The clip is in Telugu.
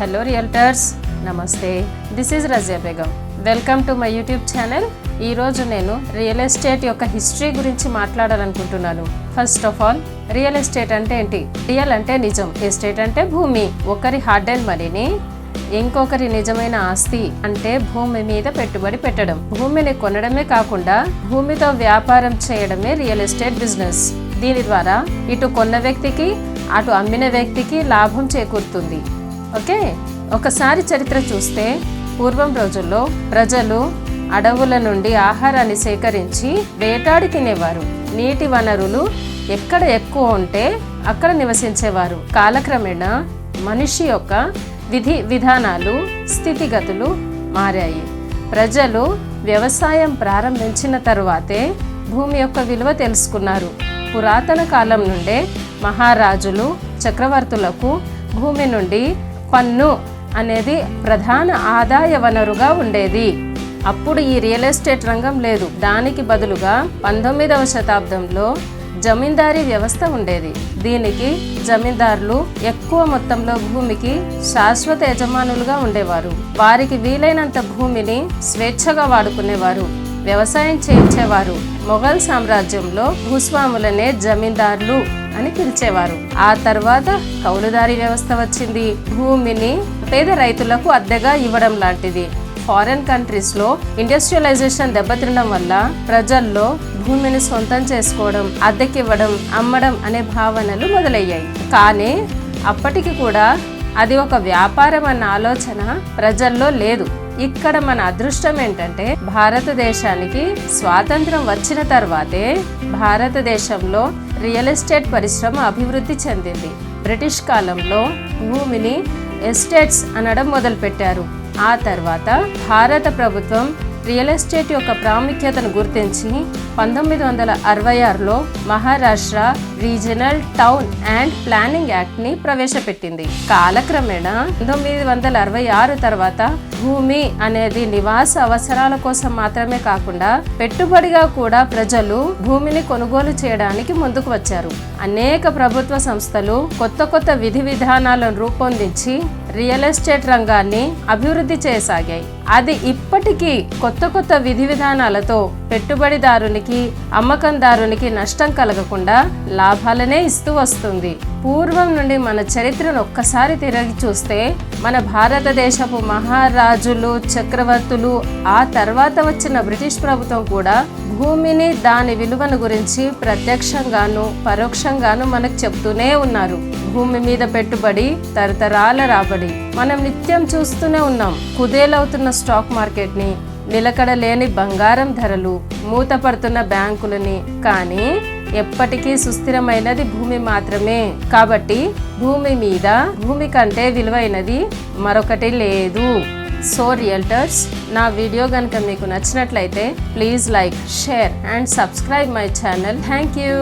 హలో రియల్టర్స్, నమస్తే. This is Razia Begum. Welcome to my YouTube channel. ఈరోజు నేను రియల్ ఎస్టేట్ యొక్క హిస్టరీ గురించి మాట్లాడాలనుకుంటున్నాను. First of all, real estate అంటే ఏంటి? రియల్ అంటే నిజం, ఎస్టేట్ అంటే భూమి. ఒకరి హార్డ్ అండ్ మనీని ఇంకొకరి నిజమైన ఆస్తి అంటే భూమి మీద పెట్టుబడి పెట్టడం. భూమిని కొనడమే కాకుండా భూమితో వ్యాపారం చేయడమే రియల్ ఎస్టేట్ బిజినెస్. దీని ద్వారా ఇటు కొన్న వ్యక్తికి అటు అమ్మిన వ్యక్తికి లాభం చేకూరుతుంది. ఓకే, ఒకసారి చరిత్ర చూస్తే పూర్వం రోజుల్లో ప్రజలు అడవుల నుండి ఆహారాన్ని సేకరించి వేటాడి తినేవారు. నీటి వనరులు ఎక్కడ ఎక్కువ ఉంటే అక్కడ నివసించేవారు. కాలక్రమేణా మనిషి యొక్క విధి విధానాలు స్థితిగతులు మారాయి. ప్రజలు వ్యవసాయం ప్రారంభించిన తరువాతే భూమి యొక్క విలువ తెలుసుకున్నారు. పురాతన కాలం నుండే మహారాజులు చక్రవర్తులకు భూమి నుండి పన్ను అనేది ప్రధాన ఆదాయ వనరుగా ఉండేది. అప్పుడు ఈ రియల్ ఎస్టేట్ రంగం లేదు. దానికి బదులుగా 19వ శతాబ్దంలో జమీందారీ వ్యవస్థ ఉండేది. దీనికి జమీందారులు ఎక్కువ మొత్తంలో భూమికి శాశ్వత యజమానులుగా ఉండేవారు. వారికి వీలైనంత భూమిని స్వేచ్ఛగా వాడుకునేవారు, వ్యవసాయం చేయించేవారు. మొఘల్ సామ్రాజ్యంలో భూస్వాములనే జమీందారులు అని పిలిచేవారు. ఆ తర్వాత కౌలుదారీ వ్యవస్థ వచ్చింది. భూమిని పేద రైతులకు అద్దెగా ఇవ్వడం లాంటిది. ఫారెన్ కంట్రీస్లో ఇండస్ట్రియలైజేషన్ దెబ్బతినడం వల్ల ప్రజల్లో భూమిని సొంతం చేసుకోవడం, అద్దెకివ్వడం, అమ్మడం అనే భావనలు మొదలయ్యాయి. కానీ అప్పటికి కూడా అది ఒక వ్యాపారం అన్న ఆలోచన ప్రజల్లో లేదు. ఇక్కడ మన అదృష్టం ఏంటంటే భారతదేశానికి స్వాతంత్రం వచ్చిన తర్వాతే భారతదేశంలో రియల్ ఎస్టేట్ పరిశ్రమ అభివృద్ధి చెందింది. బ్రిటిష్ కాలంలో భూమిని ఎస్టేట్స్ అనడం మొదలుపెట్టారు. ఆ తర్వాత భారత ప్రభుత్వం రియల్ ఎస్టేట్ యొక్క ప్రాముఖ్యతను గుర్తించి 1966లో Maharashtra regional town and planning యాక్ట్ని ప్రవేశపెట్టింది. కాలక్రమేణా 1966 తర్వాత భూమి అనేది నివాస అవసరాల కోసం మాత్రమే కాకుండా పెట్టుబడిగా కూడా ప్రజలు భూమిని కొనుగోలు చేయడానికి ముందుకు వచ్చారు. అనేక ప్రభుత్వ సంస్థలు కొత్త విధి విధానాలను రూపొందించి రియల్ ఎస్టేట్ రంగాన్ని అభివృద్ధి చేయసాగాయి. అది ఇప్పటికీ కొత్త విధి విధానాలతో పెట్టుబడిదారునికి అమ్మకందారునికి నష్టం కలగకుండా లాభాలనే ఇస్తూ వస్తుంది. పూర్వం నుండి మన చరిత్రను ఒక్కసారి తిరిగి చూస్తే మన భారతదేశపు మహారాజులు చక్రవర్తులు ఆ తర్వాత వచ్చిన బ్రిటిష్ ప్రభుత్వం కూడా భూమిని దాని విలువను గురించి ప్రత్యక్షంగాను పరోక్షంగాను మనకు చెప్తూనే ఉన్నారు. భూమి మీద పెట్టుబడి తరతరాల రాబడి. మనం నిత్యం చూస్తూనే ఉన్నాం. కుదేలవుతున్న స్టాక్ మార్కెట్ని, నిలకడ లేని బంగారం ధరలు, మూతపడుతున్న బ్యాంకులని. కానీ ఎప్పటికీ సుస్థిరమైనది భూమి మాత్రమే. కాబట్టి భూమి కంటే విలువైనది మరొకటి లేదు. సో రియల్టర్స్, నా వీడియో కనుక మీకు నచ్చినట్లయితే please like, share and subscribe my channel. Thank you.